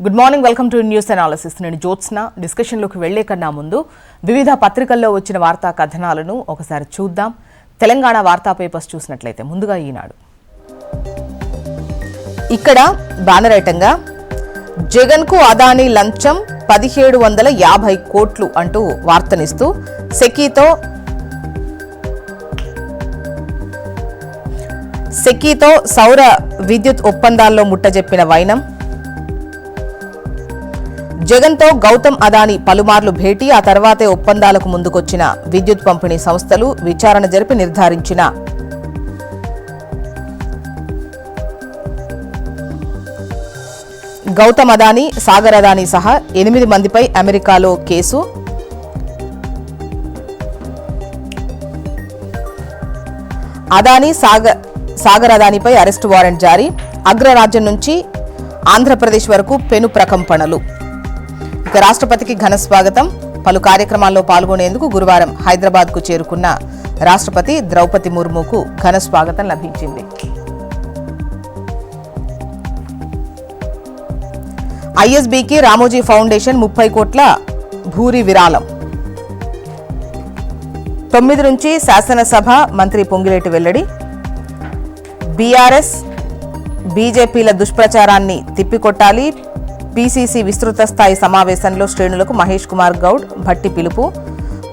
Good morning, welcome to news analysis. నేను జ్యోత్స్న. డిస్కషన్లోకి వెళ్లే కన్నా ముందు వివిధ పత్రికల్లో వచ్చిన వార్తా కథనాలను ఒకసారి చూద్దాం. తెలంగాణ వార్తా పేపర్స్ చూసినట్లయితే ముందుగా ఈనాడు. ఇక్కడ బ్యానర్ ఐటంగా జగన్కు అదానీ లంచం 1750 కోట్లు అంటూ వార్తనిస్తూ సెకీతో సౌర విద్యుత్ ఒప్పందాల్లో ముట్టజెప్పిన వైనం, జగన్తో గౌతమ్ అదానీ పలుమార్లు భేటీ, ఆ తర్వాతే ఒప్పందాలకు ముందుకొచ్చిన విద్యుత్ పంపిణీ సంస్థలు విచారణ జరిపి నిర్ధారించిన గౌతమ్ అదానీ, సాగర్ అదానీ సహా 8 మందిపై అమెరికాలో కేసు, అదానీ సాగర్ అదానీపై అరెస్టు వారెంట్ జారీ, అగ్రరాజ్యం నుంచి ఆంధ్రప్రదేశ్ వరకు పెను ప్రకంపనలు. ఇక రాష్ట్రపతికి ఘన స్వాగతం. పలు కార్యక్రమాల్లో పాల్గొనేందుకు గురువారం హైదరాబాద్కు చేరుకున్న రాష్ట్రపతి ద్రౌపది ముర్ముకు ఘన స్వాగతం లభించింది. ఐఎస్బీకి రామోజీ ఫౌండేషన్ 30 కోట్ల భూరి విరాళం. 9 నుంచి శాసనసభ మంత్రి పొంగిలేటి వెల్లడి. బీఆర్ఎస్ బీజేపీల దుష్ప్రచారాన్ని తిప్పికొట్టాలి. పీసీసీ విస్తృత స్థాయి సమావేశంలో శ్రేణులకు మహేష్ కుమార్ గౌడ్ భట్టి పిలుపు.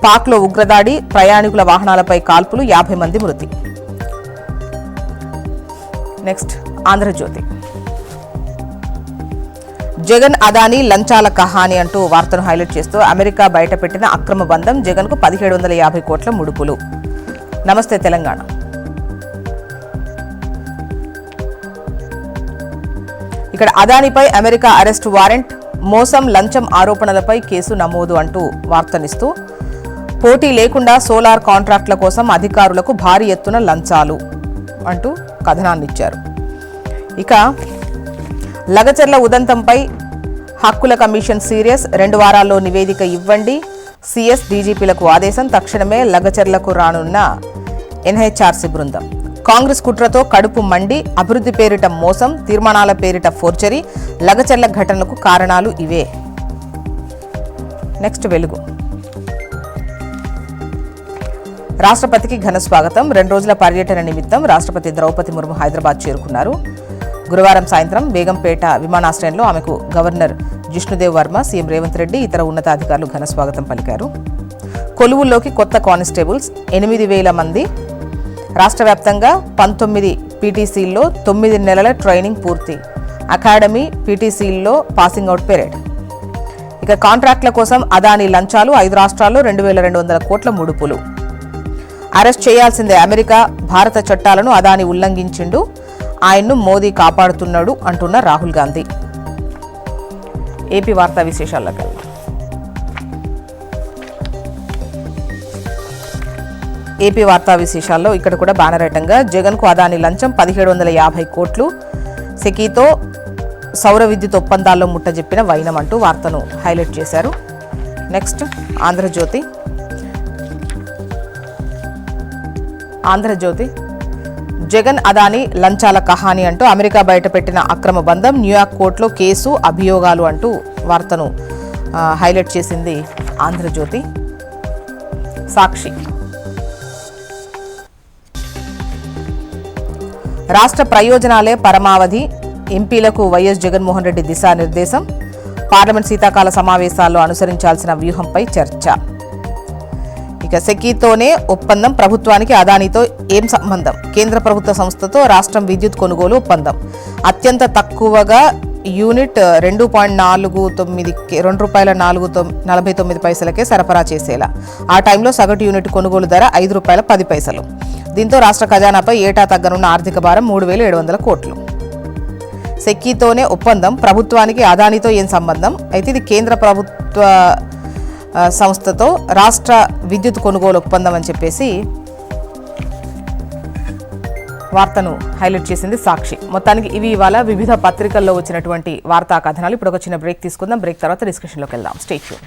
పాక్లో ఉగ్రదాడి, ప్రయాణికుల వాహనాలపై కాల్పులు, 50 మంది మృతి. నెక్స్ట్ ఆంధ్రజ్యోతి. జగన్ అదానీ లంచాల కహాని అంటూ వార్తను హైలైట్ చేస్తూ అమెరికా బయటపెట్టిన అక్రమ బంధం, జగన్కు 1750 కోట్ల ముడుపులు. నమస్తే తెలంగాణ. ఇక్కడ అదానీపై అమెరికా అరెస్ట్ వారెంట్, మోసం లంచం ఆరోపణలపై కేసు నమోదు అంటూ వార్తనిస్తూ పోటీ లేకుండా సోలార్ కాంట్రాక్టుల కోసం అధికారులకు భారీ ఎత్తున లంచాలు అంటూ కథనాన్నిచ్చారు. ఇక లగచర్ల ఉదంతంపై హక్కుల కమిషన్ సీరియస్, 2 వారాల్లో నివేదిక ఇవ్వండి. సీఎస్ డీజీపీలకు ఆదేశం, తక్షణమే లగచర్లకు రానున్న ఎన్హెచ్ఆర్సీ బృందం. కాంగ్రెస్ కుట్రతో కడుపు మండి, అభివృద్ధి పేరిట మోసం, తీర్మానాల పేరిట ఫోర్జరీ, లగచర్ల ఘటనలకు కారణాలు ఇవే. నెక్స్ట్ వెలుగు. రాష్ట్రపతికి ఘన స్వాగతం. 2 రోజుల పర్యటన నిమిత్తం రాష్ట్రపతి ద్రౌపది ముర్ము హైదరాబాద్ చేరుకున్నారు. గురువారం సాయంత్రం బేగంపేట విమానాశ్రయంలో ఆమెకు గవర్నర్ జిష్ణుదేవ్ వర్మ, సీఎం రేవంత్ రెడ్డి, ఇతర ఉన్నతాధికారులు ఘన స్వాగతం పలికారు. కొలువుల్లోకి కొత్త కానిస్టేబుల్స్ 8,000 మంది. రాష్ట్ర వ్యాప్తంగా 19 పీటీసీల్లో 9 నెలల ట్రైనింగ్ పూర్తి. అకాడమీ పీటీసీల్లో పాసింగ్ అవుట్ పెరేడ్. ఇక కాంట్రాక్టుల కోసం అదానీ లంచాలు, 5 రాష్ట్రాల్లో 2200 కోట్ల ముడుపులు. అరెస్ట్ చేయాల్సిందే అమెరికా, భారత చట్టాలను అదానీ ఉల్లంఘించిండు, ఆయన్ను మోదీ కాపాడుతున్నాడు అంటున్న రాహుల్ గాంధీ. ఏపీ వార్తా విశేషాల్లోకి వెళ్దాం. ఏపీ వార్తా విశేషాల్లో ఇక్కడ కూడా బ్యానర్ ఐటంగా జగన్కు అదానీ లంచం 1750 కోట్లు, సెకీతో సౌర విద్యుత్ ఒప్పందాల్లో ముట్టజెప్పిన వైనం అంటూ వార్తను హైలైట్ చేశారు. నెక్స్ట్ ఆంధ్రజ్యోతి. జగన్ అదానీ లంచాల కహాని అంటూ అమెరికా బయటపెట్టిన అక్రమ బంధం, న్యూయార్క్ కోర్టులో కేసు, అభియోగాలు అంటూ వార్తను హైలైట్ చేసింది ఆంధ్రజ్యోతి. సాక్షి. రాష్ట్ర ప్రయోజనాలే పరమావధి, ఎంపీలకు వైఎస్ జగన్మోహన్ రెడ్డి దిశానిర్దేశం. పార్లమెంట్ శీతాకాల సమావేశాల్లో అనుసరించాల్సిన వ్యూహంపై చర్చ. ఇక సెకీతోనే ఒప్పందం, ప్రభుత్వానికి అదానీతో ఏం సంబంధం? కేంద్ర ప్రభుత్వ సంస్థతో రాష్ట్రం విద్యుత్ కొనుగోలు ఒప్పందం. అత్యంత తక్కువగా యూనిట్ ₹2.49 సరఫరా చేసేలా. ఆ టైంలో సగటు యూనిట్ కొనుగోలు ధర ₹5.10. దీంతో రాష్ట్ర ఖజానాపై ఏటా తగ్గనున్న ఆర్థిక భారం 3,700 కోట్లు. సెకీతోనే ఒప్పందం, ప్రభుత్వానికి అదానీతో ఏం సంబంధం? అయితే ఇది కేంద్ర ప్రభుత్వ సంస్థతో రాష్ట్ర విద్యుత్ కొనుగోలు ఒప్పందం అని చెప్పేసి వార్తను హైలైట్ చేసింది సాక్షి. మొత్తానికి ఇవి ఇవాళ వివిధ పత్రికల్లో వచ్చినటువంటి వార్తా కథనాలు. ఇప్పుడు ఒక చిన్న బ్రేక్ తీసుకుందాం. బ్రేక్ తర్వాత డిస్కషన్లోకి వెళ్దాం. Stay tune.